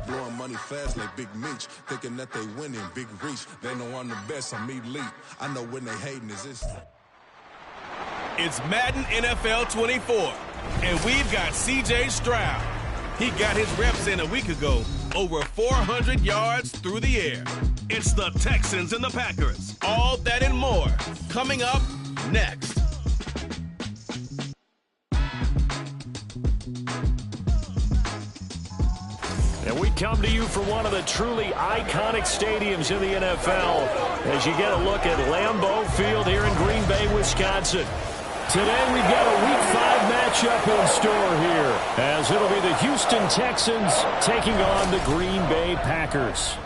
Blowing money fast like Big Meech. Thinking that they winning, big reach. They know I'm the best, I'm elite. I know when they hating is this. It's Madden NFL 24, and we've got C.J. Stroud. He got his reps in a week ago, over 400 yards through the air. It's the Texans and the Packers. All that and more coming up next. And we come to you from one of the truly iconic stadiums in the NFL as you get a look at Lambeau Field here in Green Bay, Wisconsin. Today we've got a Week 5 matchup in store here as it'll be the Houston Texans taking on the Green Bay Packers.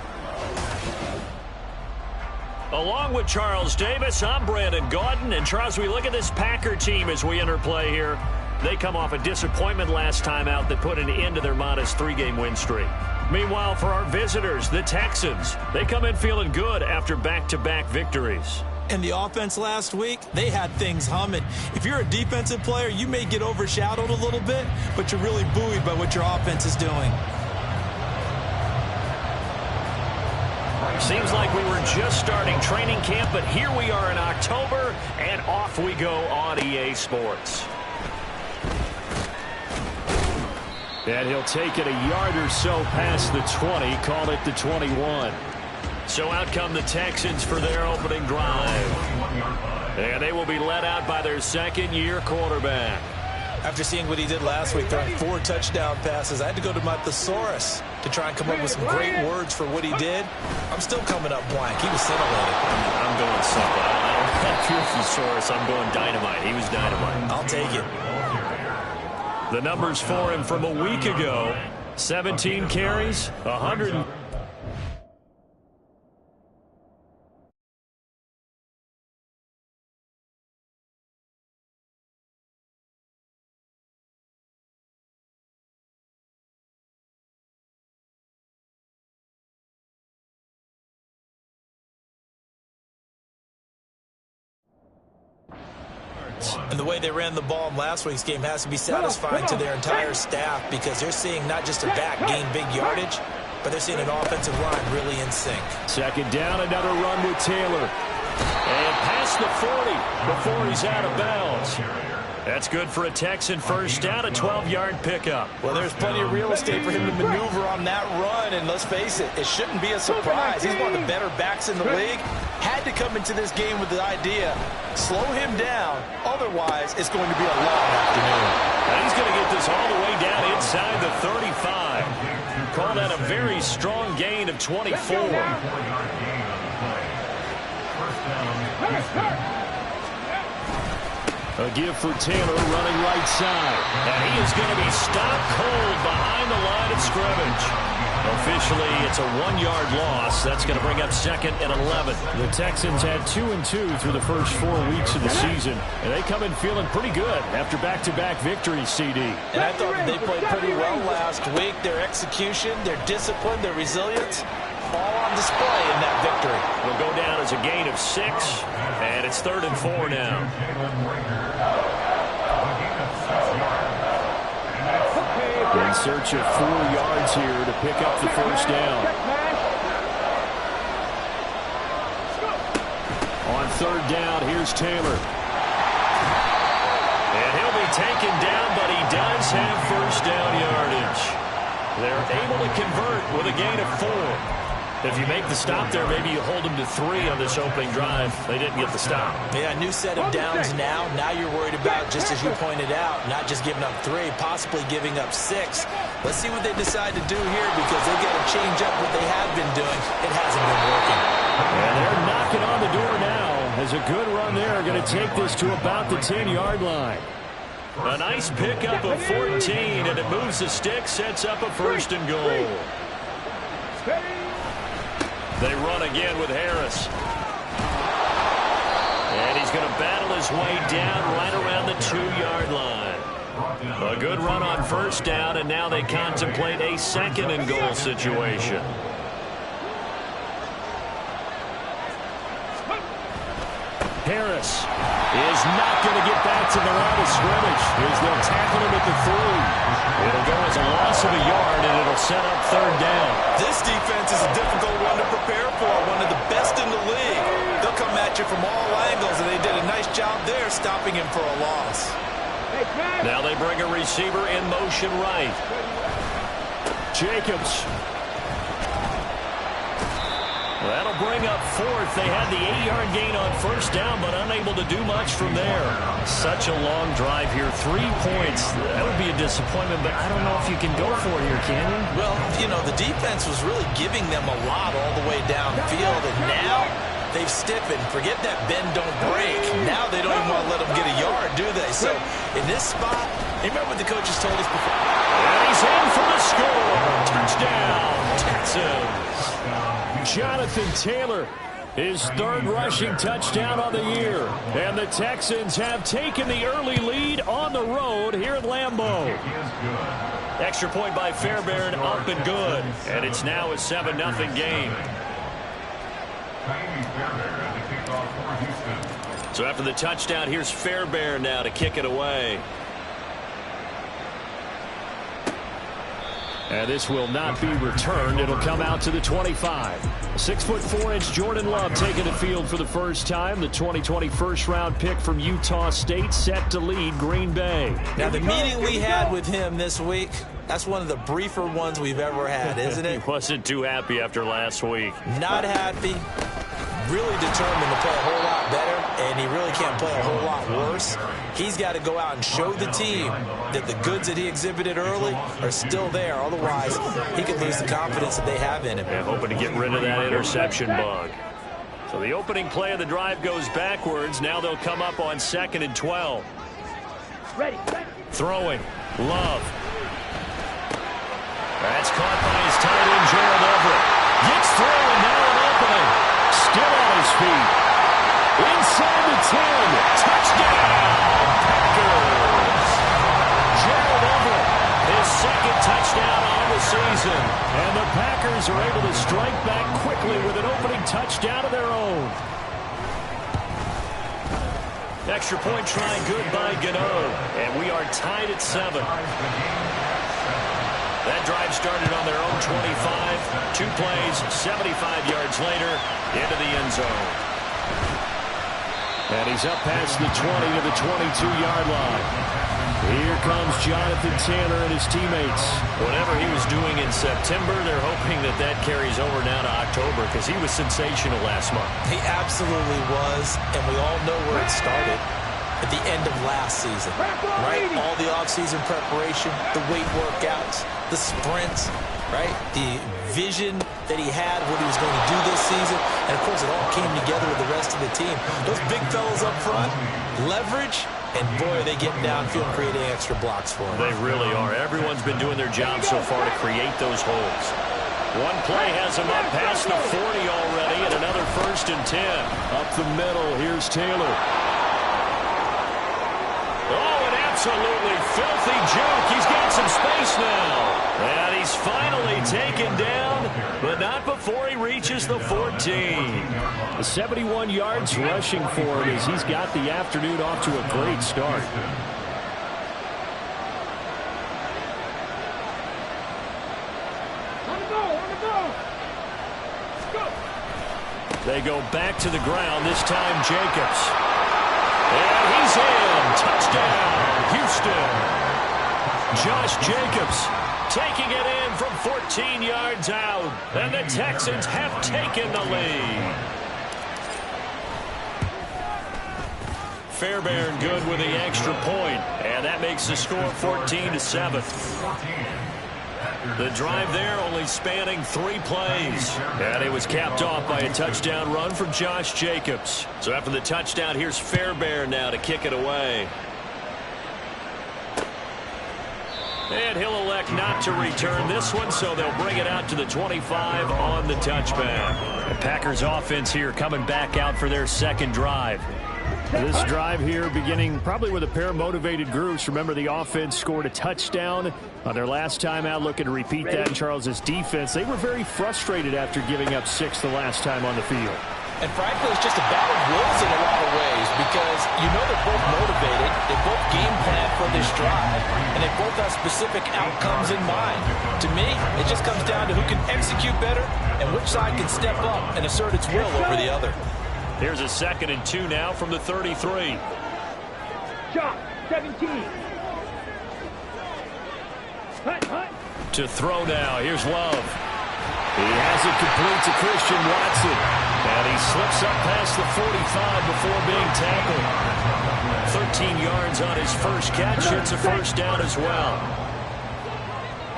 Along with Charles Davis, I'm Brandon Gaudin. And Charles, we look at this Packer team as we interplay here. They come off a disappointment last time out that put an end to their modest 3-game win streak. Meanwhile, for our visitors, the Texans, they come in feeling good after back-to-back victories. And the offense last week, they had things humming. If you're a defensive player, you may get overshadowed a little bit, but you're really buoyed by what your offense is doing. Seems like we were just starting training camp, but here we are in October, and off we go on EA Sports. And he'll take it a yard or so past the 20, call it the 21. So out come the Texans for their opening drive. And they will be led out by their second-year quarterback. After seeing what he did last week, throwing 4 touchdown passes, I had to go to my thesaurus to try and come up with some great words for what he did. I'm still coming up blank. He was scintillating. I'm going simple. I don't have your thesaurus. I'm going dynamite. He was dynamite. I'll take it. The numbers for him from a week ago, 17 carries, 100. And the way they ran the ball in last week's game has to be satisfying to their entire staff because they're seeing not just a back gain big yardage, but they're seeing an offensive line really in sync. Second down, another run with Taylor. And past the 40 before he's out of bounds. That's good for a Texan first down, a 12-yard pickup. Well, there's plenty of real estate for him to maneuver on that run, and let's face it, it shouldn't be a surprise. He's one of the better backs in the league. Had to come into this game with the idea, slow him down, otherwise it's going to be a long afternoon. And he's going to get this all the way down inside the 35. Call that a very strong gain of 24. A give for Taylor running right side. And he is going to be stopped cold behind the line of scrimmage. Officially, it's a 1-yard loss. That's going to bring up second and 11. The Texans had 2-2 through the first 4 weeks of the season. And they come in feeling pretty good after back-to-back victories, CD. And I thought they played pretty well last week. Their execution, their discipline, their resilience, all on display in that victory. Will go down as a gain of 6, and it's 3rd and 4 now. In search of 4 yards here to pick up the first down. On 3rd down, here's Taylor. And he'll be taken down, but he does have first down yardage. They're able to convert with a gain of 4. If you make the stop there, maybe you hold them to 3 on this opening drive. They didn't get the stop. Yeah, new set of downs now. Now you're worried about, just as you pointed out, not just giving up 3, possibly giving up 6. Let's see what they decide to do here because they got to change up what they have been doing. It hasn't been working. And they're knocking on the door now. As a good run there, going to take this to about the 10-yard line. A nice pickup of 14, and it moves the stick, sets up a 1st and goal. They run again with Harris. And he's going to battle his way down right around the 2-yard line. A good run on first down, and now they contemplate a 2nd and goal situation. Harris is not going to get back to the line of scrimmage as they'll tackle him at the 3. It'll go as a loss of a yard, and it'll set up third down. This defense is a difficult one to prepare for, one of the best in the league. They'll come at you from all angles, and they did a nice job there stopping him for a loss. Now they bring a receiver in motion right. Jacobs. That'll bring up fourth. They had the 8-yard gain on first down, but unable to do much from there. Such a long drive here. 3 points. That would be a disappointment, but I don't know if you can go for it here, can you? Well, you know, the defense was really giving them a lot all the way downfield, and now they've stiffened. Forget that bend, don't break. Now they don't even want to let them get a yard, do they? So in this spot, you remember what the coaches told us before? And he's in for the score. Touchdown, Texans. Jonathan Taylor, his third rushing touchdown on the year. And the Texans have taken the early lead on the road here at Lambeau. Extra point by Fairbairn, up and good. And it's now a 7-0 game. So after the touchdown, here's Fairbairn now to kick it away. And this will not be returned. It'll come out to the 25. 6'4" Jordan Love taking the field for the first time. The 2020 first-round pick from Utah State set to lead Green Bay. Now, the meeting we had with him this week, that's one of the briefer ones we've ever had, isn't it? He wasn't too happy after last week. Not happy. Really determined to play a whole lot better, and he really can't play a whole lot worse. He's got to go out and show the team that the goods that he exhibited early are still there. Otherwise, he could lose the confidence that they have in him. Yeah, hoping to get rid of that interception bug. So the opening play of the drive goes backwards. Now they'll come up on 2nd and 12. Ready. Throwing. Love. That's caught by his tight end, Gerald Everett. Gets through, and now an opening. Still on his feet. Inside the 10. Touchdown, Packers. Gerald Everett, his second touchdown on the season. And the Packers are able to strike back quickly with an opening touchdown of their own. Extra point try good by Gano. And we are tied at 7. That drive started on their own 25. 2 plays, 75 yards later, into the end zone. And he's up past the 20 to the 22-yard line. Here comes Jonathan Taylor and his teammates. Whatever he was doing in September, they're hoping that that carries over now to October because he was sensational last month. He absolutely was, and we all know where it started. At the end of last season, right? All the off-season preparation, the weight workouts, the sprints, right? The vision that he had of what he was going to do this season. And, of course, it all came together with the rest of the team. Those big fellas up front, leverage, and, boy, are they getting downfield and creating extra blocks for him. They really are. Everyone's been doing their job so far to create those holes. One play has him up past the 40 already, and another 1st and 10. Up the middle, here's Taylor. Absolutely filthy juke. He's got some space now. And he's finally taken down, but not before he reaches the 14. 71 yards rushing for him as he's got the afternoon off to a great start. They go back to the ground, this time Jacobs. And he's in. Touchdown, Houston. Josh Jacobs taking it in from 14 yards out. And the Texans have taken the lead. Fairbairn good with the extra point. And that makes the score 14-7. The drive there only spanning 3 plays. And it was capped off by a touchdown run from Josh Jacobs. So after the touchdown, here's Fairbairn now to kick it away. And he'll elect not to return this one, so they'll bring it out to the 25 on the touchback. The Packers offense here coming back out for their second drive. This drive here beginning probably with a pair of motivated groups. Remember, the offense scored a touchdown on their last time out, looking to repeat that in Charles's defense. They were very frustrated after giving up 6 the last time on the field. And frankly, it's just a battle of wills in a lot of ways because you know they're both motivated, they both game plan for this drive, and they both have specific outcomes in mind. To me, it just comes down to who can execute better and which side can step up and assert its will over the other. Here's a 2nd and 2 now from the 33. Shot, 17. To throw now, here's Love. He has it complete to Christian Watson. And he slips up past the 45 before being tackled. 13 yards on his first catch. It's a first down as well.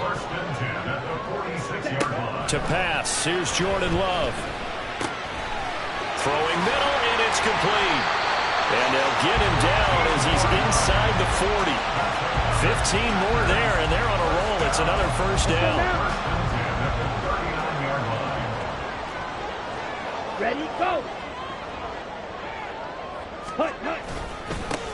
First and 10 at the 46-yard line. To pass, here's Jordan Love. Throwing middle, and it's complete. And they'll get him down as he's inside the 40. 15 more there, and they're on a roll. It's another first down. Ready, go. Hut, hut.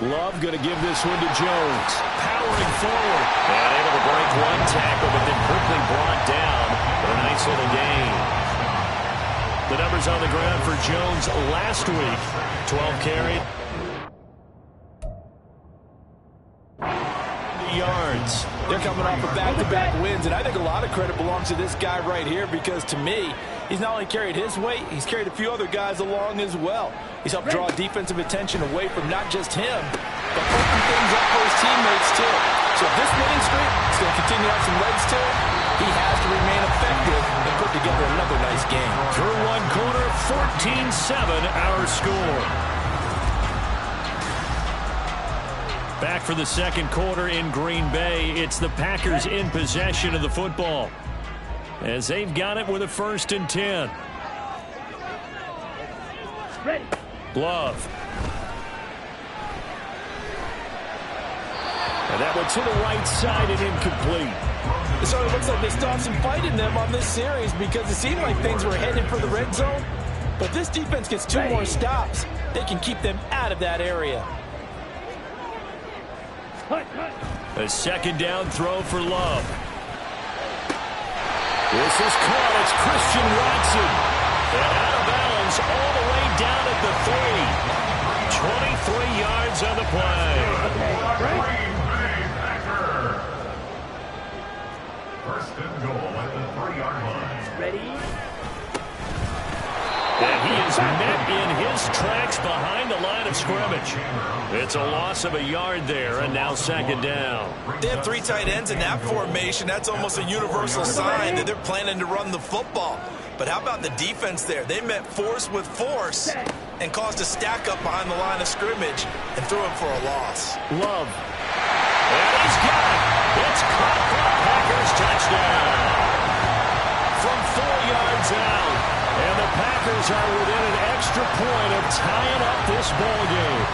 Love going to give this one to Jones. Powering forward. And able to break one tackle, but then quickly brought down for a nice little gain. The numbers on the ground for Jones last week. 12 carries. Yards. They're coming off of back-to-back wins, and I think a lot of credit belongs to this guy right here because, to me, he's not only carried his weight, he's carried a few other guys along as well. He's helped draw defensive attention away from not just him, but open things up for his teammates, too. So if this winning streak is going to continue to have some legs to it, he has to remain effective and put together another nice game. Through one quarter, 14-7 our score. Back for the second quarter in Green Bay. It's the Packers in possession of the football as they've got it with a 1st and 10. Ready. Love. And that one to the right side and incomplete. It certainly looks like they stopped some fight in them on this series because it seemed like things were headed for the red zone. But this defense gets 2 more stops. They can keep them out of that area. A 2nd down throw for Love. This is caught. It's Christian Watson. And out of bounds all the way down at the 3. 23 yards on the play. Green Bay Packers. First and goal at the 3-yard line. Ready. And he is met in his tracks behind the line of scrimmage. It's a loss of a yard there, and now 2nd down. They have 3 tight ends in that formation. That's almost a universal sign that they're planning to run the football. But how about the defense there? They met force with force and caused a stack up behind the line of scrimmage and threw him for a loss. Love. And he's got it. It's caught for a Packers touchdown. From 4 yards out. And the Packers are within an extra point of tying up this ball game.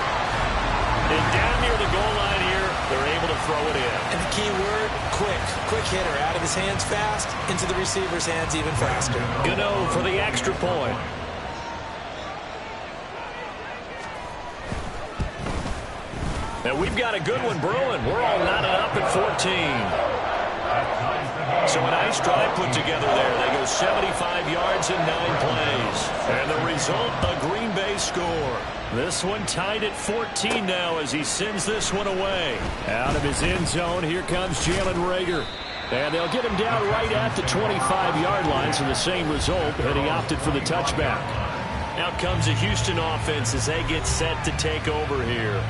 And down near the goal line here, they're able to throw it in. And the key word, quick. Quick hitter. Out of his hands fast, into the receiver's hands even faster. Gano for the extra point. And we've got a good one brewing. We're all knotted up at 14. So a nice drive put together there. They go 75 yards in 9 plays. And the result, a Green Bay score. This one tied at 14 now as he sends this one away. Out of his end zone, here comes Jalen Reagor. And they'll get him down right at the 25-yard line, so the same result, and he opted for the touchback. Out comes the Houston offense as they get set to take over here.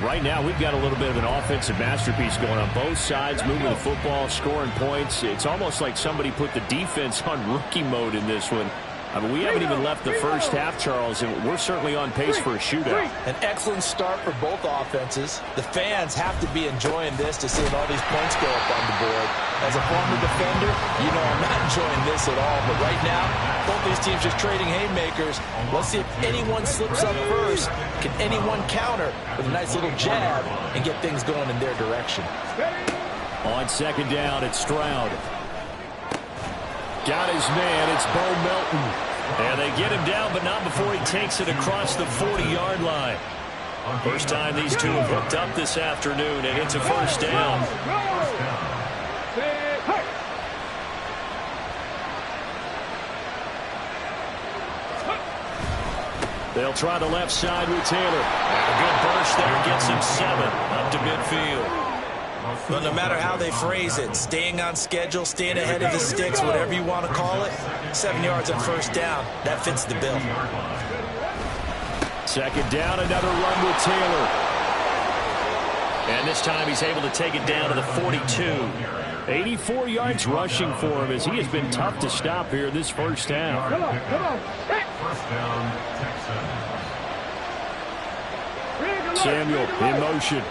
Right now, we've got a little bit of an offensive masterpiece going on both sides, moving the football, scoring points. It's almost like somebody put the defense on rookie mode in this one. I mean, we haven't even left the first half, Charles, and we're certainly on pace for a shootout. An excellent start for both offenses. The fans have to be enjoying this to see all these points go up on the board. As a former defender, you know I'm not enjoying this at all. But right now, both these teams just trading haymakers. Let's see if anyone slips up first. Can anyone counter with a nice little jab and get things going in their direction? On 2nd down, it's Stroud. Got his man, it's Bo Melton. And they get him down, but not before he takes it across the 40-yard line. First time these two have hooked up this afternoon, and it's a first down. They'll try the left side with Taylor. And a good burst there gets him 7 up to midfield. Well, no matter how they phrase it, staying on schedule, staying ahead of the sticks, whatever you want to call it, 7 yards on first down, that fits the bill. Second down, another run with Taylor. And this time he's able to take it down to the 42. 84 yards rushing for him as he has been tough to stop here this first half. Come on. First down, Texans. Samuel in motion.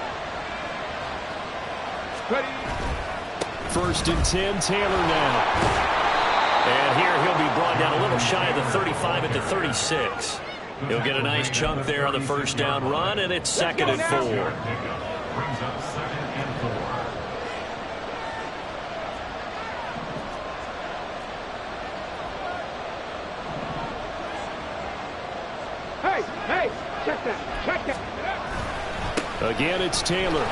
First and 10, Taylor now. And here he'll be brought down a little shy of the 35 at the 36. He'll get a nice chunk there on the first down run, and it's 2nd and 4. Brings up 2nd and 4. Hey, check that. Again, it's Taylor.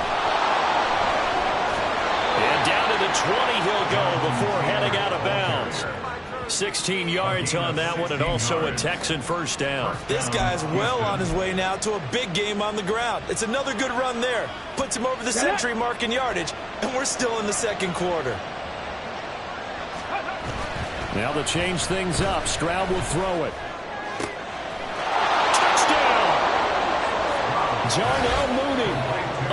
And down to the 20 he'll go before heading out of bounds. 16 yards on that one, and also a Texan first down. This guy's well on his way now to a big game on the ground. It's another good run there. Puts him over the century mark in yardage, and we're still in the second quarter. Now to change things up, Stroud will throw it. Touchdown! Darnell Mooney,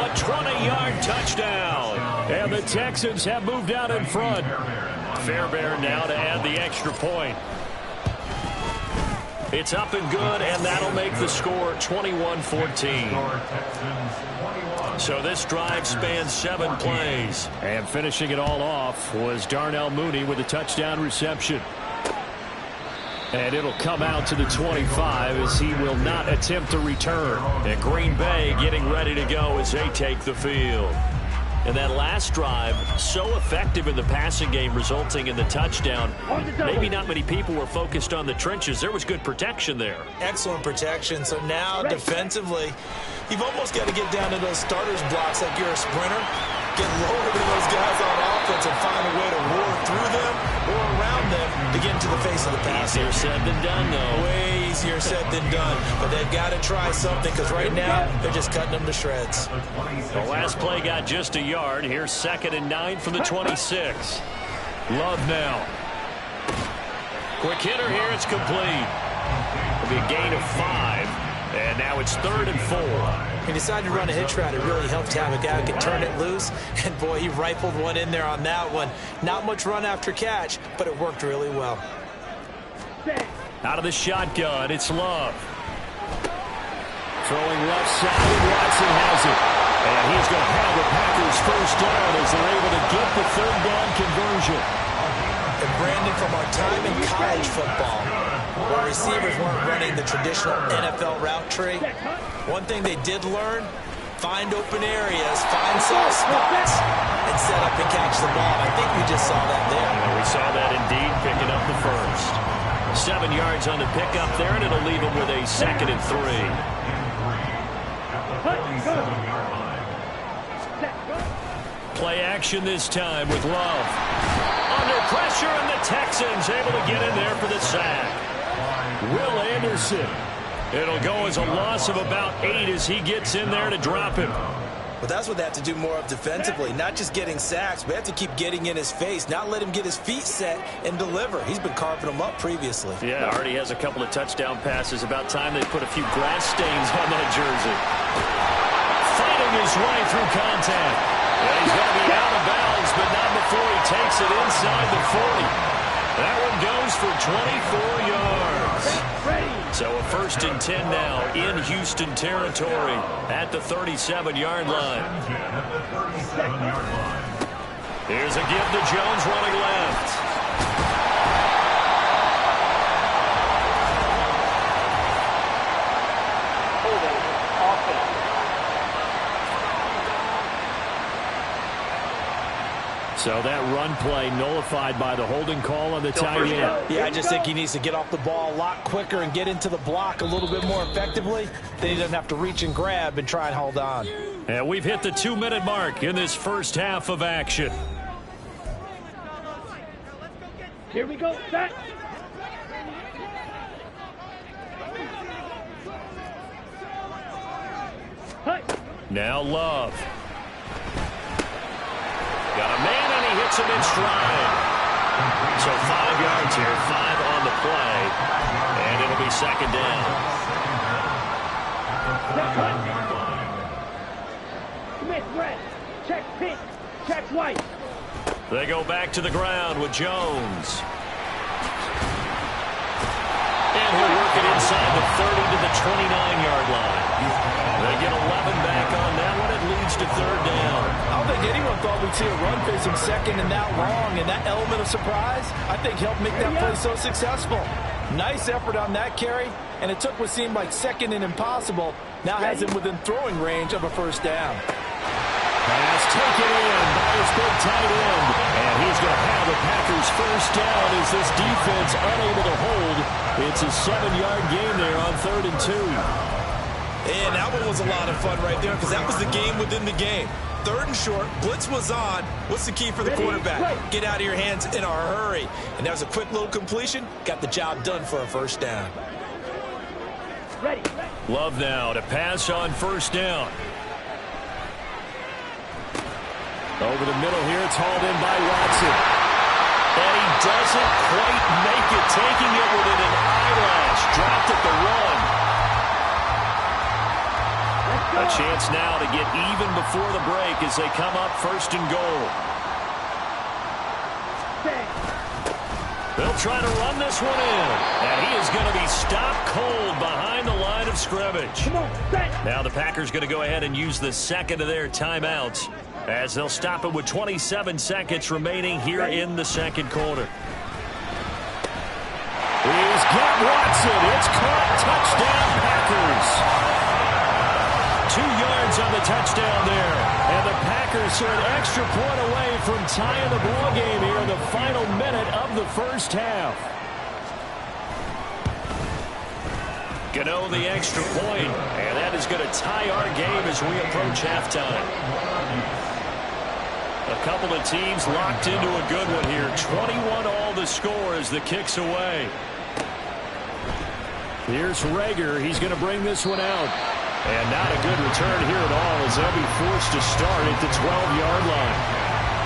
a 20-yard touchdown. And the Texans have moved out in front. Fairbairn now to add the extra point. It's up and good, and that'll make the score 21-14. So this drive spans 7 plays. And finishing it all off was Darnell Mooney with a touchdown reception. And it'll come out to the 25 as he will not attempt to return. And Green Bay getting ready to go as they take the field. And that last drive, so effective in the passing game, resulting in the touchdown. Maybe not many people were focused on the trenches. There was good protection there. Excellent protection. So now defensively, you've almost got to get down to those starters blocks like you're a sprinter. Get lower than those guys on offense and find a way to roar through them or around them to get into the face of the pass. Easier said than done, though. Way easier said than done. But they've got to try something because right now they're just cutting them to shreds. The last play got just a yard. Here's 2nd and 9 from the 26. Love now. Quick hitter here. It's complete. It'll be a gain of 5. And now it's 3rd and 4. He decided to run a hitch route. It really helped to have a guy who could turn it loose. And, boy, he rifled one in there on that one. Not much run after catch, but it worked really well. Out of the shotgun, it's Love. Throwing left side, and Watson has it. And he's going to have the Packers first down as they're able to get the 3rd down conversion. And, Brandon, from our time in college football, where receivers weren't running the traditional NFL route tree, one thing they did learn, find open areas, find soft spots, and set up and catch the ball. I think we just saw that there. And we saw that indeed, picking up the first. 7 yards on the pickup there, and it'll leave him with a 2nd and 3. Play action this time with Love. Under pressure, and the Texans able to get in there for the sack. Will Anderson. It'll go as a loss of about 8 as he gets in there to drop him. But that's what they have to do more of defensively, not just getting sacks, but have to keep getting in his face, not let him get his feet set and deliver. He's been carving them up previously. Yeah, already has a couple of touchdown passes. About time they put a few grass stains on that jersey. Fighting his way through contact. And he's going to be out of bounds, but not before he takes it inside the 40. That one goes for 24 yards. So a 1st and 10 now in Houston territory at the 37-yard line. Here's a give to Jones running left. So that run play nullified by the holding call on the tight end. Yeah, I just think he needs to get off the ball a lot quicker and get into the block a little bit more effectively. Then he doesn't have to reach and grab and try and hold on. And we've hit the 2-minute mark in this first half of action. Here we go, set. Now Love. Got a man, and he hits him in stride. So 5 yards here, 5 on the play, and it'll be second down. Commit red. Check pink. Check white. They go back to the ground with Jones. And he'll work it inside the 30 to the 29-yard line. They get 11 back on that one. It leads to third down. I don't think anyone thought we'd see a run facing second and that long, and that element of surprise, I think, helped make that play so successful. Nice effort on that carry, and it took what seemed like second and impossible, now has him within throwing range of a first down. Pass taken in by his big tight end, and he's going to have the Packers first down as this defense unable to hold. It's a 7-yard gain there on 3rd and 2. And that one was a lot of fun right there because that was the game within the game. 3rd and short, blitz was on. What's the key for the quarterback? Get out of your hands in a hurry. And that was a quick little completion. Got the job done for a first down. Love now to pass on first down. Over the middle here, it's hauled in by Watson. And he doesn't quite make it, taking it within an eyelash. Dropped at the run. A chance now to get even before the break as they come up 1st and goal. They'll try to run this one in. And he is going to be stopped cold behind the line of scrimmage. Now the Packers going to go ahead and use the second of their timeouts as they'll stop it with 27 seconds remaining here in the second quarter. He's got Watson. It's caught. Touchdown, Packers. 2 yards on the touchdown there. And the Packers are an extra point away from tying the ball game here in the final minute of the first half. Gano the extra point, and that is going to tie our game as we approach halftime. A couple of teams locked into a good one here. 21 all the score as the kick's away. Here's Rager. He's going to bring this one out. And not a good return here at all as they'll be forced to start at the 12-yard line.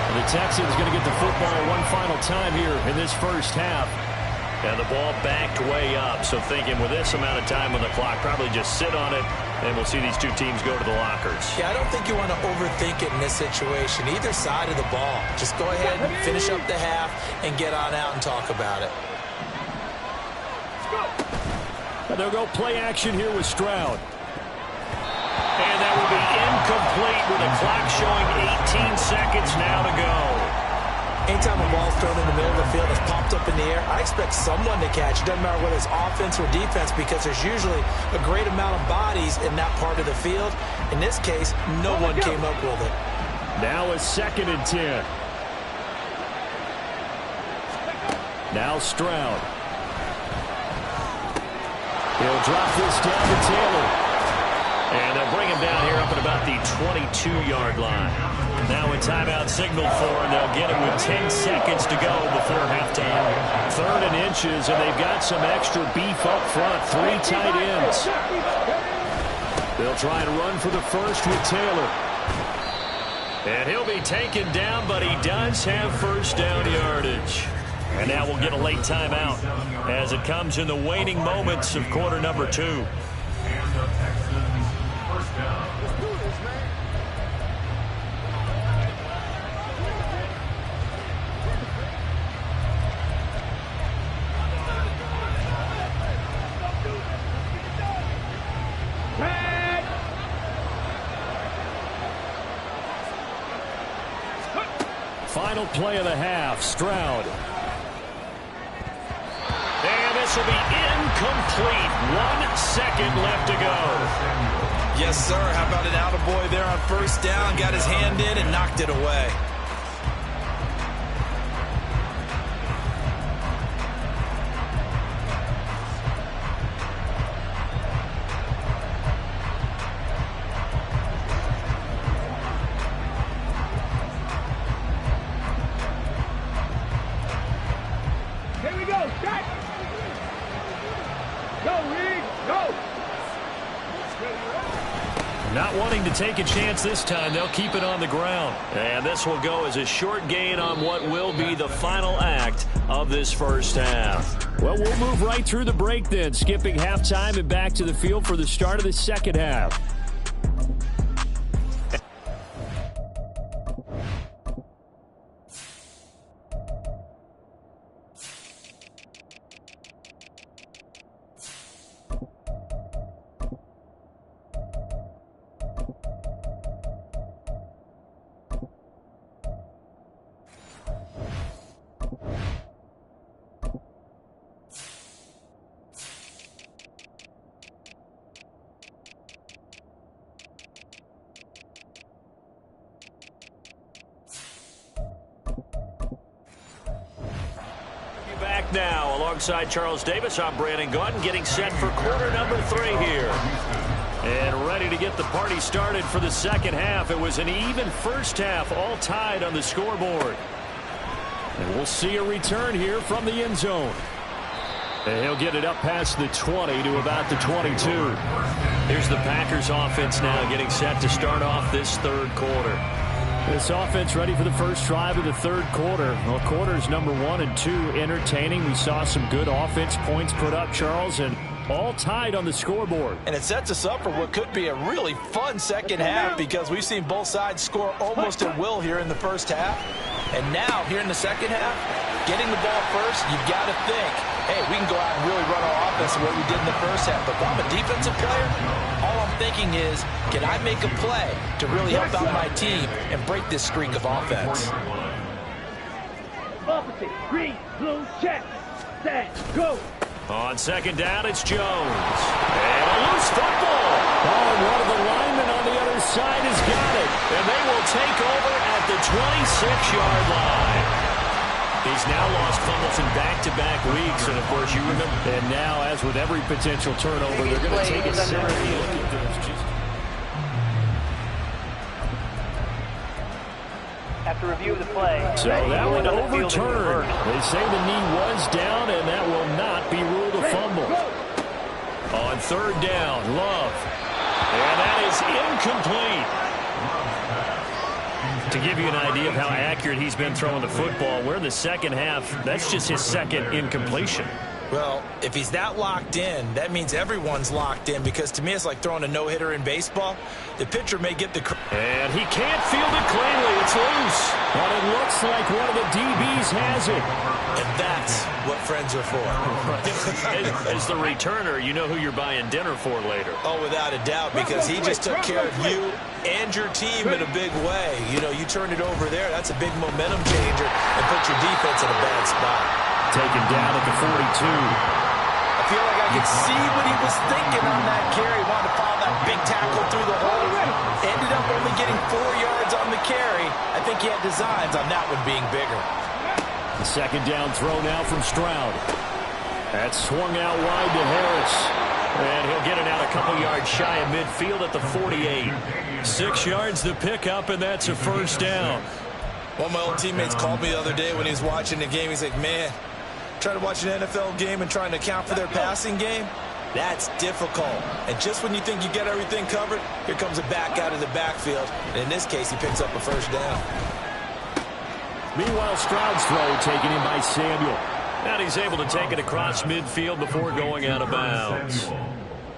And the Texans going to get the football one final time here in this first half. And the ball backed way up. So thinking with this amount of time on the clock, probably just sit on it, and we'll see these two teams go to the lockers. Yeah, I don't think you want to overthink it in this situation. Either side of the ball. Just go ahead and finish up the half and get on out and talk about it. And they'll go play action here with Stroud. And that will be incomplete with a clock showing 18 seconds now to go. Anytime a ball's thrown in the middle of the field that's popped up in the air, I expect someone to catch. It doesn't matter whether it's offense or defense because there's usually a great amount of bodies in that part of the field. In this case, no one came up with it. Now a 2nd and 10. Now Stroud. He'll drop this down to Taylor. And they'll bring him down here up at about the 22-yard line. Now a timeout signaled for, and they'll get him with 10 seconds to go before halftime. 3rd and inches, and they've got some extra beef up front. 3 tight ends. They'll try to run for the first with Taylor. And he'll be taken down, but he does have first down yardage. And now we'll get a late timeout as it comes in the waning moments of quarter number 2. Final play of the half, Stroud. And this will be incomplete. 1 second left to go. Yes, sir. How about an attaboy there on first down? Got his hand in and knocked it away. Not wanting to take a chance this time, they'll keep it on the ground. And this will go as a short gain on what will be the final act of this first half. Well, we'll move right through the break then, skipping halftime and back to the field for the start of the second half. Back now alongside Charles Davis. I'm Brandon Gaudin, getting set for quarter number 3 here. And ready to get the party started for the second half. It was an even first half, all tied on the scoreboard. And we'll see a return here from the end zone. And he'll get it up past the 20 to about the 22. Here's the Packers offense now getting set to start off this third quarter. This offense ready for the first drive of the third quarter. Well, quarters number 1 and 2 entertaining. We saw some good offense points put up, Charles, and all tied on the scoreboard. And it sets us up for what could be a really fun second half because we've seen both sides score almost at will here in the first half. And now, here in the second half, getting the ball first, you've got to think, hey, we can go out and really run our offense the way we did in the first half. But if I'm a defensive player, all I'm thinking is, can I make a play to really help out my team and break this streak of offense? Opposite, green, blue, check, set, go. On second down, it's Jones. And a loose football. Oh, and one of the linemen on the other side has got it. And they will take over at the 26-yard line. He's now lost fumbles in back-to-back weeks, and of course you remember. And now, as with every potential turnover, they're going to take a serious look at this. After review of the play. So that one overturned. They say the knee was down, and that will not be ruled a fumble. On third down, Love. And that is incomplete. To give you an idea of how accurate he's been throwing the football, we're in the second half. That's just his second incompletion. Well, if he's that locked in, that means everyone's locked in because to me it's like throwing a no-hitter in baseball. The pitcher may get the... And he can't field it cleanly. It's loose. But it looks like one of the DBs has it. And that's what friends are for. As the returner, you know who you're buying dinner for later. Oh, without a doubt, because he just took care of you and your team in a big way. You know, you turned it over there. That's a big momentum changer and put your defense in a bad spot. Taken down at the 42. I feel like I could see what he was thinking on that carry. Wanted to follow that big tackle through the hole. Ended up only getting 4 yards on the carry. I think he had designs on that one being bigger. The second down throw now from Stroud. That's swung out wide to Harris. And he'll get it out a couple yards shy of midfield at the 48. 6 yards to pick up, and that's a first down. One of my old teammates called me the other day when he was watching the game. He's like, man, trying to watch an NFL game and trying to account for their passing game, that's difficult. And just when you think you get everything covered, here comes a back out of the backfield. And in this case, he picks up a first down. Meanwhile, Stroud's throw taken in by Samuel. And he's able to take it across midfield before going out of bounds.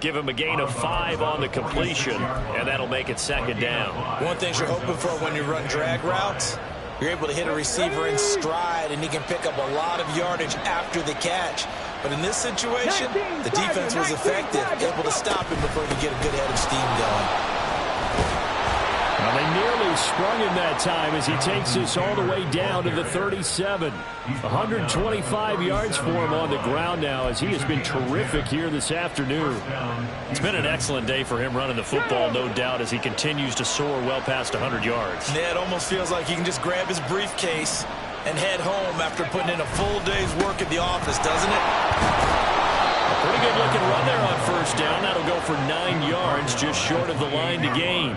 Give him a gain of 5 on the completion, and that'll make it second down. One thing you're hoping for when you run drag routes, you're able to hit a receiver in stride, and he can pick up a lot of yardage after the catch. But in this situation, the defense was effective, able to stop him before he get a good head of steam going. Well, they nearly sprung him that time as he takes this all the way down to the 37. 125 yards for him on the ground now as he has been terrific here this afternoon. It's been an excellent day for him running the football, no doubt, as he continues to soar well past 100 yards. Yeah, it almost feels like he can just grab his briefcase and head home after putting in a full day's work at the office, doesn't it? A pretty good looking run there on first down. That'll go for 9 yards, just short of the line to gain.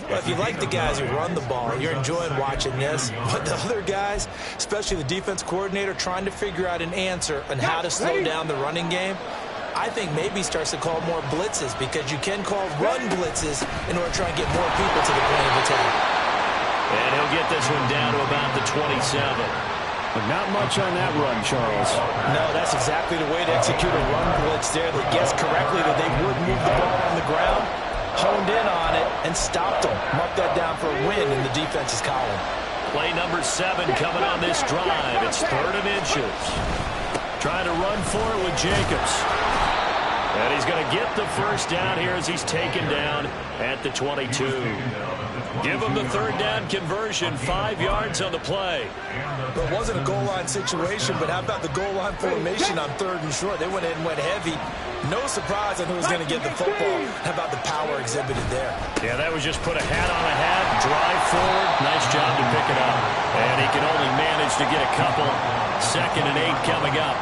Well, if you like the guys who run the ball, you're enjoying watching this. But the other guys, especially the defense coordinator, trying to figure out an answer on how to slow down the running game, I think maybe starts to call more blitzes, because you can call run blitzes in order to try and get more people to the point of attack. And he'll get this one down to about the 27. But not much on that run, Charles. No, that's exactly the way to execute a run blitz there. They guessed correctly that they would move the ball on the ground, honed in on it, and stopped them. Mark that down for a win in the defense's column. Play number 7 coming on this drive. It's 3rd and inches. Trying to run for it with Jacobs. And he's going to get the first down here as he's taken down at the 22. Give him the 3rd down conversion, 5 yards on the play. Well, it wasn't a goal line situation, but how about the goal line formation on 3rd and short? They went in and went heavy. No surprise on who was going to get the football. How about the power exhibited there? Yeah, that was just put a hat on a hat, drive forward. Nice job to pick it up. And he can only manage to get a couple. 2nd and 8 coming up.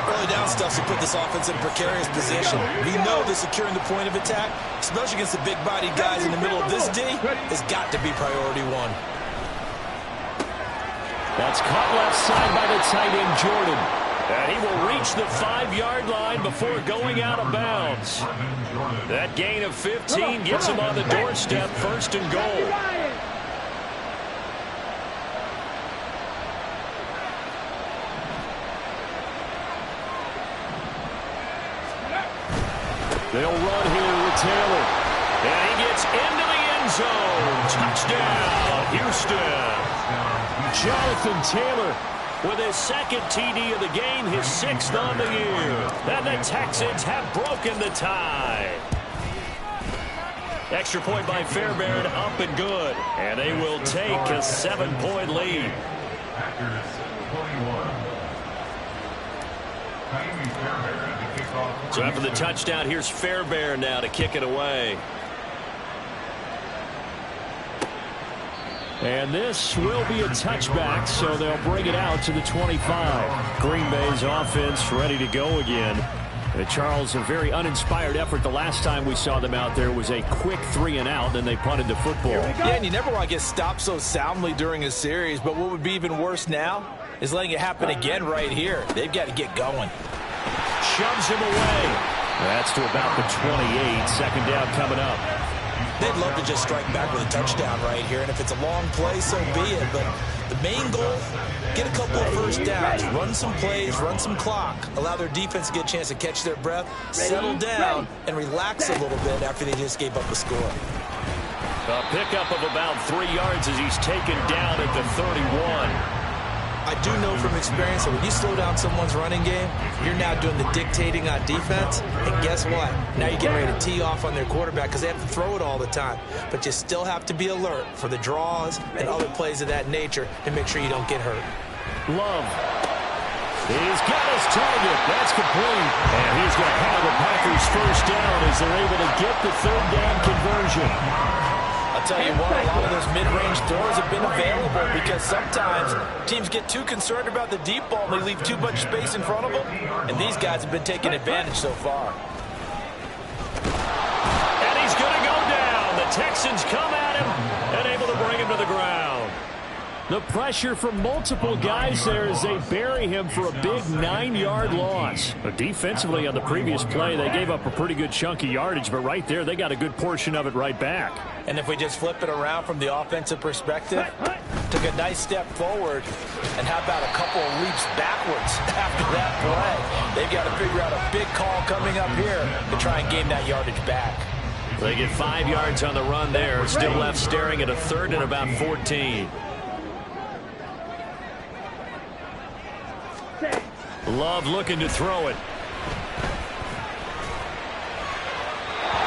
Early down stuffs to put this offense in a precarious position. We know that securing the point of attack, especially against the big-bodied guys in the middle of this D, has got to be priority 1. That's caught left side by the tight end, Jordan. And he will reach the 5-yard line before going out of bounds. That gain of 15 gets him on the doorstep, 1st and goal. They'll run here with Taylor. And he gets into the end zone. Touchdown, Houston. Jonathan Taylor with his 2nd TD of the game, his 6th on the year. And the Texans have broken the tie. Extra point by Fairbairn, up and good. And they will take a 7-point lead. So after the touchdown, here's Fairbairn now to kick it away. And this will be a touchback, so they'll bring it out to the 25. Green Bay's offense ready to go again. Charles, a very uninspired effort. The last time we saw them out there was a quick 3-and-out, then they punted the football. Yeah, and you never want to get stopped so soundly during a series, but what would be even worse now is letting it happen again right here. They've got to get going. Shoves him away. That's to about the 28. 2nd down coming up. They'd love to just strike back with a touchdown right here, and if it's a long play, so be it. But the main goal, get a couple of first downs, run some plays, run some clock, allow their defense to get a chance to catch their breath, settle down, and relax a little bit after they just gave up the score. A pickup of about 3 yards as he's taken down at the 31. I do know from experience that when you slow down someone's running game, you're now doing the dictating on defense. And guess what? Now you're getting ready to tee off on their quarterback because they have to throw it all the time. But you still have to be alert for the draws and other plays of that nature to make sure you don't get hurt. Love. He's got his target. That's complete. And he's going to have the Packers first down as they're able to get the 3rd down conversion. I'll tell you what, a lot of those mid-range throws have been available because sometimes teams get too concerned about the deep ball and they leave too much space in front of them. And these guys have been taking advantage so far. And he's going to go down. The Texans come at him and able to bring him to the ground. The pressure from multiple guys there as they bury him for a big 9-yard loss. But defensively on the previous play, they gave up a pretty good chunk of yardage, but right there, they got a good portion of it right back. And if we just flip it around from the offensive perspective, took a nice step forward, and how about a couple of leaps backwards after that play? They've got to figure out a big call coming up here to try and gain that yardage back. They get 5 yards on the run there, still left staring at a 3rd and about 14. Love looking to throw it.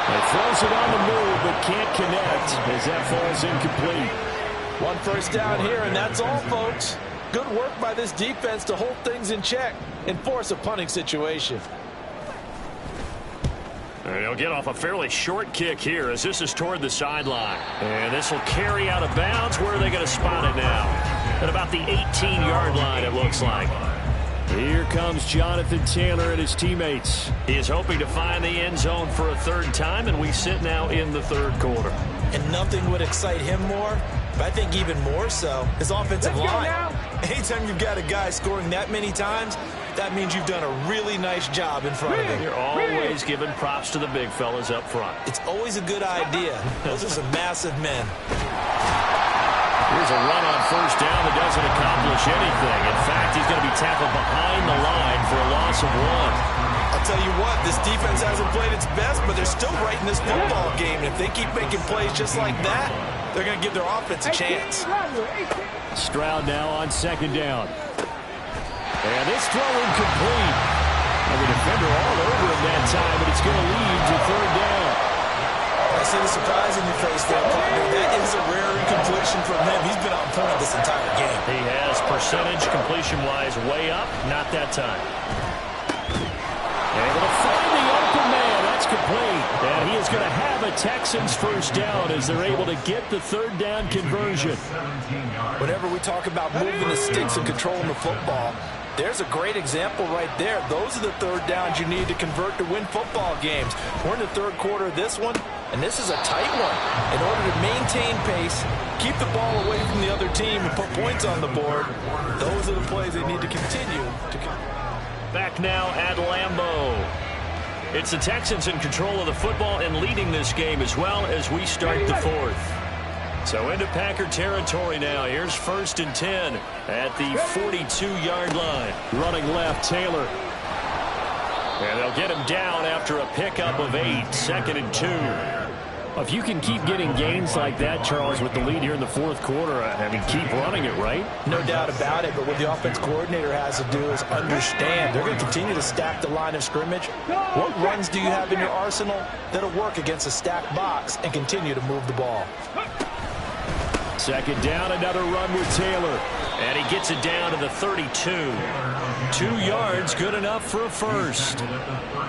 He throws it on the move, but can't connect as that falls incomplete. 1 first down here, and that's all, folks. Good work by this defense to hold things in check and force a punting situation. And he'll get off a fairly short kick here as this is toward the sideline. And this will carry out of bounds. Where are they going to spot it now? At about the 18-yard line, it looks like. Here comes Jonathan Taylor and his teammates. He is hoping to find the end zone for a 3rd time, and we sit now in the 3rd quarter. And nothing would excite him more, but I think even more so, his offensive line. Anytime you've got a guy scoring that many times, that means you've done a really nice job in front of him. You're always giving props to the big fellas up front. It's always a good idea. Those are some massive men. Here's a run on first down that doesn't accomplish anything. In fact, he's going to be tackled behind the line for a loss of 1. I'll tell you what, this defense hasn't played its best, but they're still right in this football game. And if they keep making plays just like that, they're going to give their offense a chance. Stroud now on second down. And this throw incomplete. And the defender all over him that time, but it's going to lead to third down. I see the surprise in your face there, partner. That is a rare incompletion from him. He's been on point this entire game. He has percentage completion-wise way up. Not that time. Able to find the open man. That's complete. And he is going to have a Texans first down as they're able to get the third down conversion. Whenever we talk about moving the sticks and controlling the football, there's a great example right there. Those are the third downs you need to convert to win football games. We're in the third quarter of this one, and this is a tight one. In order to maintain pace, keep the ball away from the other team, and put points on the board, those are the plays they need to continue to. Back now at Lambeau. It's the Texans in control of the football and leading this game as well as we start the fourth. So into Packer territory now. Here's 1st and 10 at the 42-yard line. Running left, Taylor. And they'll get him down after a pickup of 8. 2nd and 2. If you can keep getting gains like that, Charles, with the lead here in the fourth quarter, I mean, keep running it, right? No doubt about it, but what the offense coordinator has to do is understand they're going to continue to stack the line of scrimmage. What runs do you have in your arsenal that'll work against a stacked box and continue to move the ball? Second down, another run with Taylor. And he gets it down to the 32. 2 yards, good enough for a first.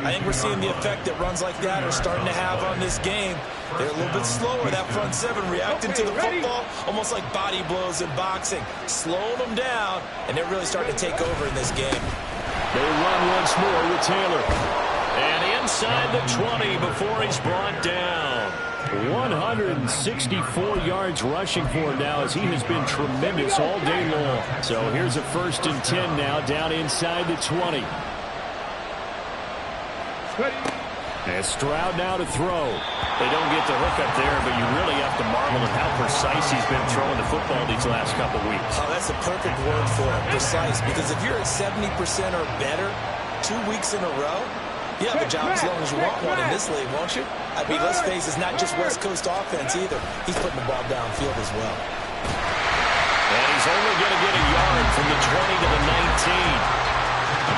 I think we're seeing the effect that runs like that are starting to have on this game. They're a little bit slower, that front seven, reacting to the football, almost like body blows in boxing. Slowing them down, and they're really starting to take over in this game. They run once more with Taylor. And inside the 20 before he's brought down. 164 yards rushing for him now as he has been tremendous all day long. So here's a 1st and 10 now down inside the 20. And Stroud now to throw. They don't get the hook up there, but you really have to marvel at how precise he's been throwing the football these last couple weeks. Oh, that's a perfect word for it, precise, because if you're at 70% or better 2 weeks in a row, you have a job as long as you want one in this league, won't you? I mean, let's face it, it's not just West Coast offense either. He's putting the ball downfield as well. And he's only going to get a yard from the 20 to the 19.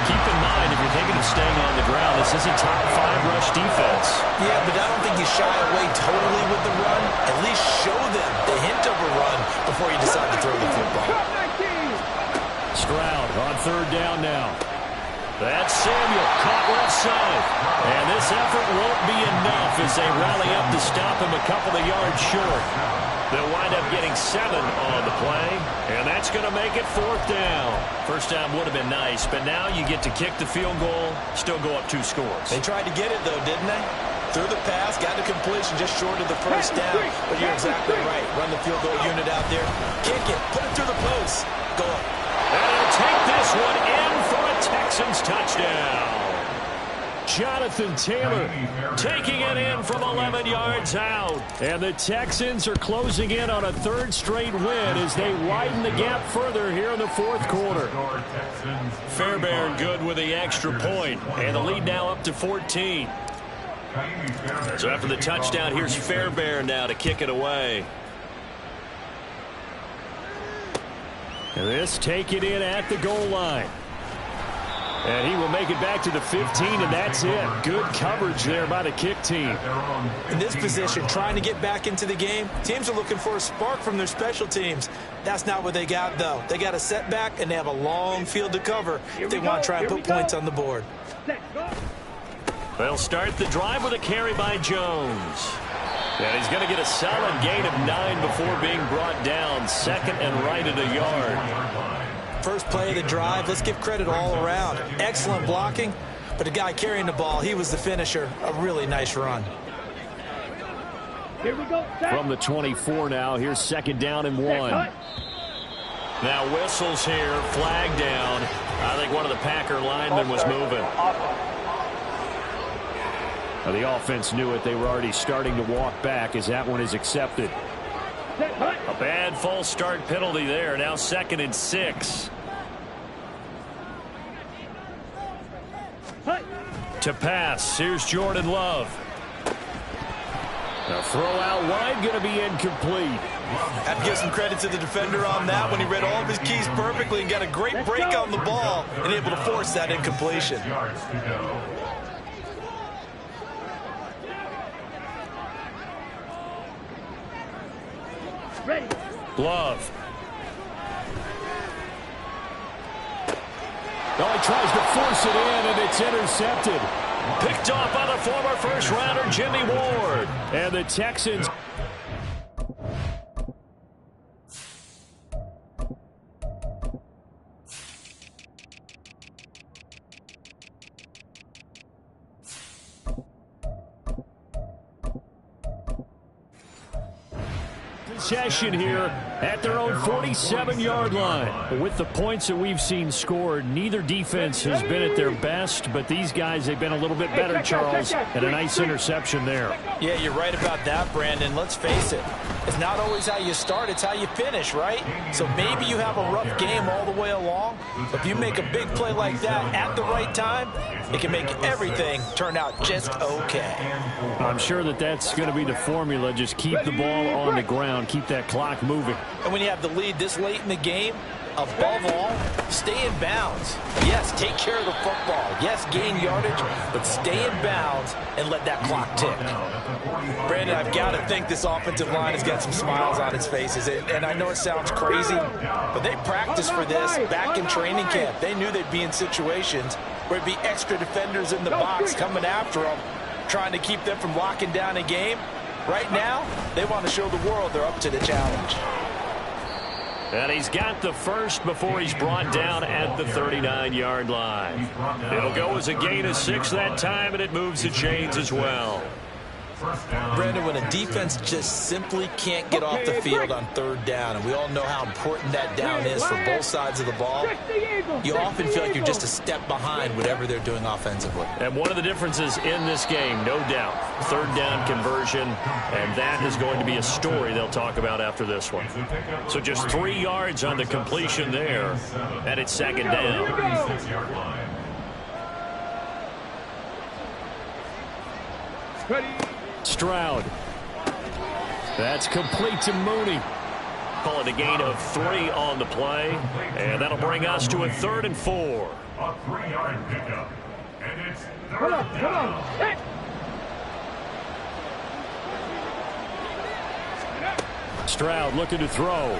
Keep in mind, if you're thinking of staying on the ground, this is a top 5 rush defense. Yeah, but I don't think you shy away totally with the run. At least show them the hint of a run before you decide to throw the football. Stroud on third down now. That's Samuel, caught left side. And this effort won't be enough as they rally up to stop him a couple of yards short. They'll wind up getting 7 on the play, and that's going to make it 4th down. First down would have been nice, but now you get to kick the field goal, still go up 2 scores. They tried to get it, though, didn't they? Threw the pass, got the completion just short of the first down. But you're exactly right. Run the field goal unit out there. Kick it. Put it through the post. Go up. And he'll take this one in for a Texans touchdown. Jonathan Taylor taking it in from 11 yards out. And the Texans are closing in on a 3rd straight win as they widen the gap further here in the 4th quarter. Fairbairn good with the extra point. And the lead now up to 14. So after the touchdown, here's Fairbairn now to kick it away. And this taken in at the goal line. And he will make it back to the 15, and that's it. Good coverage there by the kick team. In this position, trying to get back into the game, teams are looking for a spark from their special teams. That's not what they got, though. They got a setback, and they have a long field to cover if they want to try and put points on the board. They'll start the drive with a carry by Jones. And he's going to get a solid gain of 9 before being brought down. 2nd and right at a yard. First play of the drive, let's give credit all around. Excellent blocking, but the guy carrying the ball, he was the finisher. A really nice run. Here we go. From the 24 now, here's 2nd down and 1. Now whistles here, flag down. I think one of the Packer linemen was moving. Well, the offense knew it. They were already starting to walk back as that one is accepted. A bad false start penalty there. Now 2nd and 6. To pass. Here's Jordan Love. A throw out wide, going to be incomplete. Have to give some credit to the defender on that when he read all of his keys perfectly and got a great break on the ball and able to force that incompletion. Love. Oh, he tries to force it in, and it's intercepted. Picked off by the former first-rounder Jimmy Ward. And the Texans... possession here at their own 47-yard line. With the points that we've seen scored, neither defense has been at their best, but these guys, they've been a little bit better, Charles, and a nice interception there. Yeah, you're right about that, Brandon. Let's face it. It's not always how you start, it's how you finish, right? So maybe you have a rough game all the way along, but if you make a big play like that at the right time, it can make everything turn out just okay. I'm sure that that's going to be the formula. Just keep the ball on the ground, keep that clock moving. And when you have the lead this late in the game, above all, stay in bounds. Yes, take care of the football. Yes, gain yardage, but stay in bounds and let that clock tick. Brandon, I've got to think this offensive line has got some smiles on its faces. And I know it sounds crazy, but they practiced for this back in training camp. They knew they'd be in situations where it'd be extra defenders in the box coming after them, trying to keep them from locking down a game. Right now, they want to show the world they're up to the challenge. And he's got the first before he's brought down at the 39-yard line. It'll go as a gain of 6 that time, and it moves the chains as well. Brandon, when a defense just simply can't get off the field on 3rd down, and we all know how important that down is for both sides of the ball, you often feel like you're just a step behind whatever they're doing offensively. And one of the differences in this game, no doubt, 3rd down conversion, and that is going to be a story they'll talk about after this one. So just 3 yards on the completion there, and it's 2nd down. Stroud. That's complete to Mooney. Call it a gain of 3 on the play, and that'll bring us to a 3rd and 4. A 3-yard pickup, and it's 3rd down. Stroud looking to throw.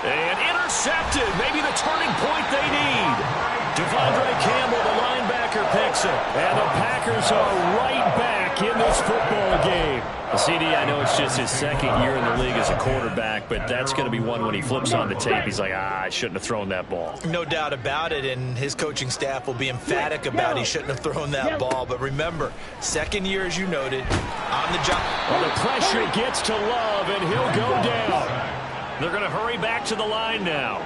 And intercepted. Maybe the turning point they need. Devondre Campbell, the linebacker, picks it. And the Packers are right back in this football game. CD, I know it's just his 2nd year in the league as a quarterback, but that's going to be one when he flips on the tape. He's like, I shouldn't have thrown that ball. No doubt about it, and his coaching staff will be emphatic about he shouldn't have thrown that ball. But remember, 2nd year, as you noted, on the job. Well, the pressure gets to Love, and he'll go down. They're going to hurry back to the line now.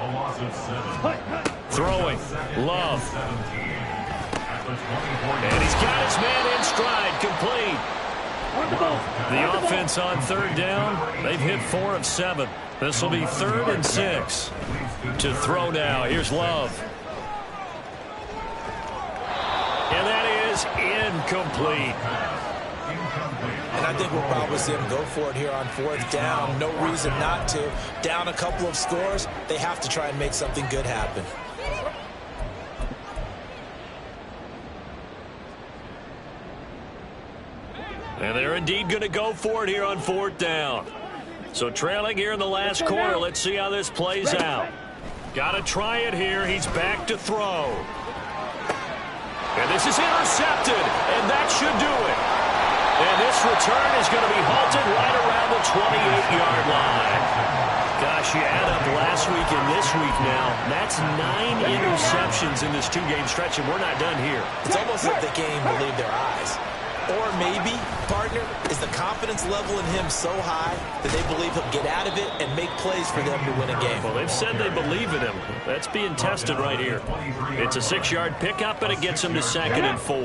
A loss of 7. Throwing. Love. And he's got his man in stride, complete. The offense on 3rd down, they've hit 4 of 7. This will be 3rd and 6. To throw now, here's Love. And that is incomplete. And I think we'll probably see him go for it here on 4th down. No reason not to. Down a couple of scores, they have to try and make something good happen. And they're indeed going to go for it here on 4th down. So trailing here in the last quarter, let's see how this plays out. Got to try it here. He's back to throw. And this is intercepted, and that should do it. And this return is going to be halted right around the 28-yard line. Gosh, you add up last week and this week now, that's 9 interceptions in this 2-game stretch, and we're not done here. It's almost like they can't even believe their eyes. Or maybe, partner, is the confidence level in him so high that they believe he'll get out of it and make plays for them to win a game. Well, they've said they believe in him. That's being tested right here. It's a 6-yard pickup, and it gets him to 2nd and 4.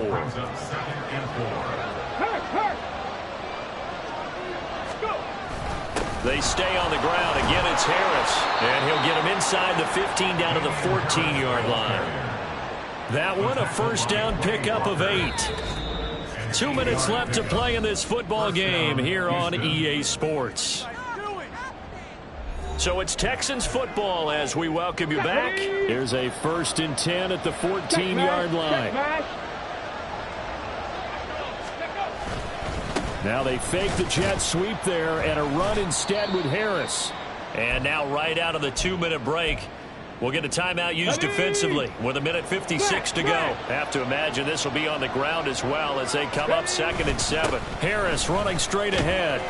They stay on the ground. Again, it's Harris. And he'll get him inside the 15 down to the 14-yard line. That one, a first down pickup of 8. 2 minutes left to play in this football game here on EA Sports. So it's Texans football as we welcome you back. Here's a 1st and 10 at the 14-yard line. Now they fake the jet sweep there and a run instead with Harris. And now right out of the 2-minute break, we'll get a timeout used defensively with 1:56 to go. Have to imagine this will be on the ground as well as they come up 2nd and 7. Harris running straight ahead.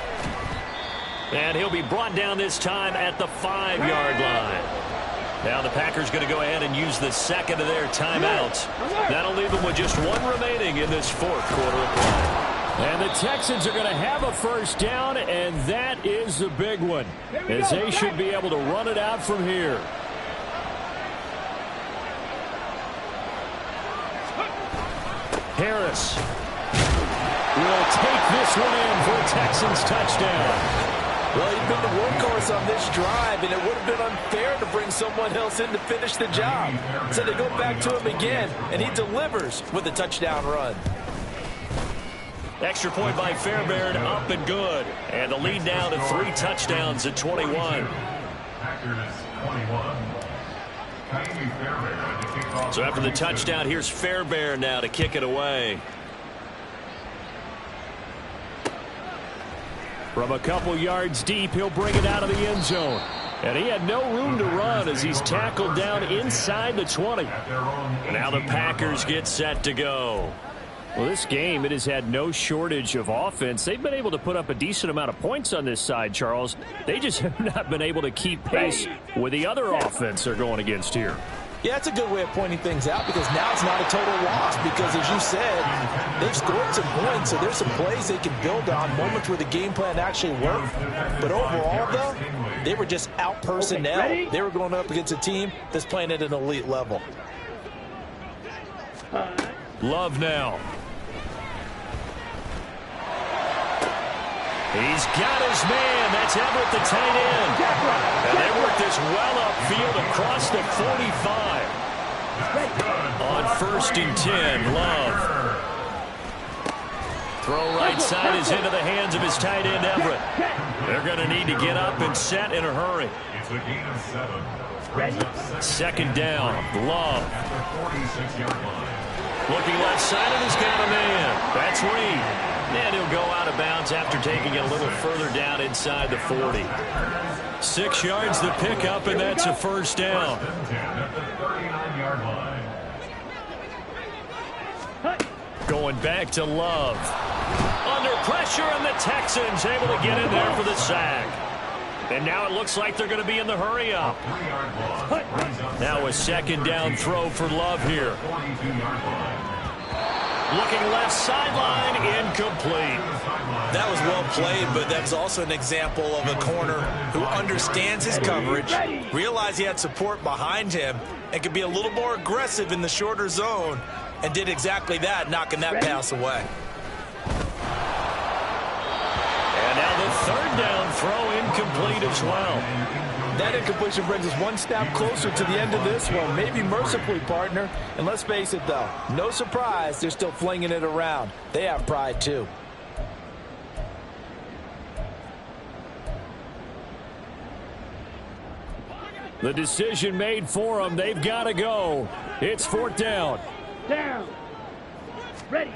And he'll be brought down this time at the 5-yard line. Now the Packers going to go ahead and use the second of their timeouts. That'll leave them with just one remaining in this 4th quarter of play. And the Texans are going to have a first down, and that is the big one, as they should be able to run it out from here. Harris will take this one in for a Texans touchdown. Well, he's been the workhorse on this drive, and it would have been unfair to bring someone else in to finish the job. So they go back to him again, and he delivers with a touchdown run. Extra point by Fairbairn, up and good. And the lead now to 3 touchdowns at 21. So after the touchdown, here's Fairbairn now to kick it away. From a couple yards deep, he'll bring it out of the end zone. And he had no room to run as he's tackled down inside the 20. Now the Packers get set to go. Well, this game, it has had no shortage of offense. They've been able to put up a decent amount of points on this side, Charles. They just have not been able to keep pace with the other offense they're going against here. Yeah, that's a good way of pointing things out because now it's not a total loss because, as you said, they've scored some points, so there's some plays they can build on, moments where the game plan actually worked. But overall, though, they were just out-personnel. They were going up against a team that's playing at an elite level. Love now. He's got his man. That's Everett, the tight end. And they work this well upfield across the 45. On 1st and 10, Love. Throw right side is into the hands of his tight end, Everett. They're going to need to get up and set in a hurry. It's a gain of 7. 2nd down, Love. Looking left side, and he's got a man. That's Reed. And he'll go out of bounds after taking it a little further down inside the 40. 6 yards the pickup, and that's a first down. Going back to Love. Under pressure, and the Texans able to get in there for the sack. And now it looks like they're going to be in the hurry-up. Now a 2nd down throw for Love here. Looking left sideline, incomplete. That was well played, but that's also an example of a corner who understands his coverage, realized he had support behind him, and could be a little more aggressive in the shorter zone, and did exactly that, knocking that pass away. And now the 3rd down throw incomplete as well. That incompletion brings us one step closer to the end of this one, maybe mercifully, partner. And let's face it, though, no surprise, they're still flinging it around. They have pride, too. The decision made for them. They've got to go. It's 4th down. Down. Ready.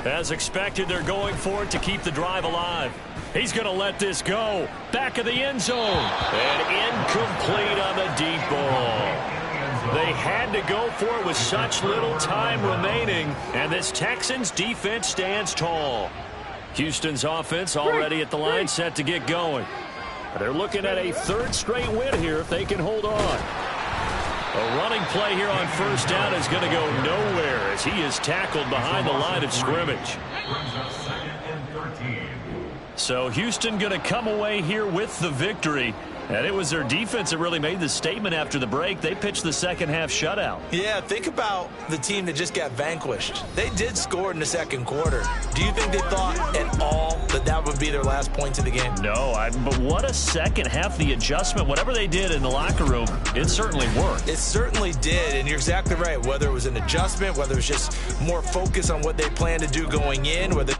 As expected, they're going for it to keep the drive alive. He's going to let this go. Back of the end zone. And incomplete on the deep ball. They had to go for it with such little time remaining. And this Texans defense stands tall. Houston's offense already at the line, set to get going. They're looking at a 3rd straight win here if they can hold on. A running play here on 1st down is going to go nowhere as he is tackled behind the line of scrimmage. So Houston going to come away here with the victory. And it was their defense that really made the statement after the break. They pitched the second half shutout. Yeah, think about the team that just got vanquished. They did score in the second quarter. Do you think they thought at all that that would be their last points of the game? No, but what a second half. The adjustment, whatever they did in the locker room, it certainly worked. It certainly did, and you're exactly right. Whether it was an adjustment, whether it was just more focus on what they planned to do going in, whether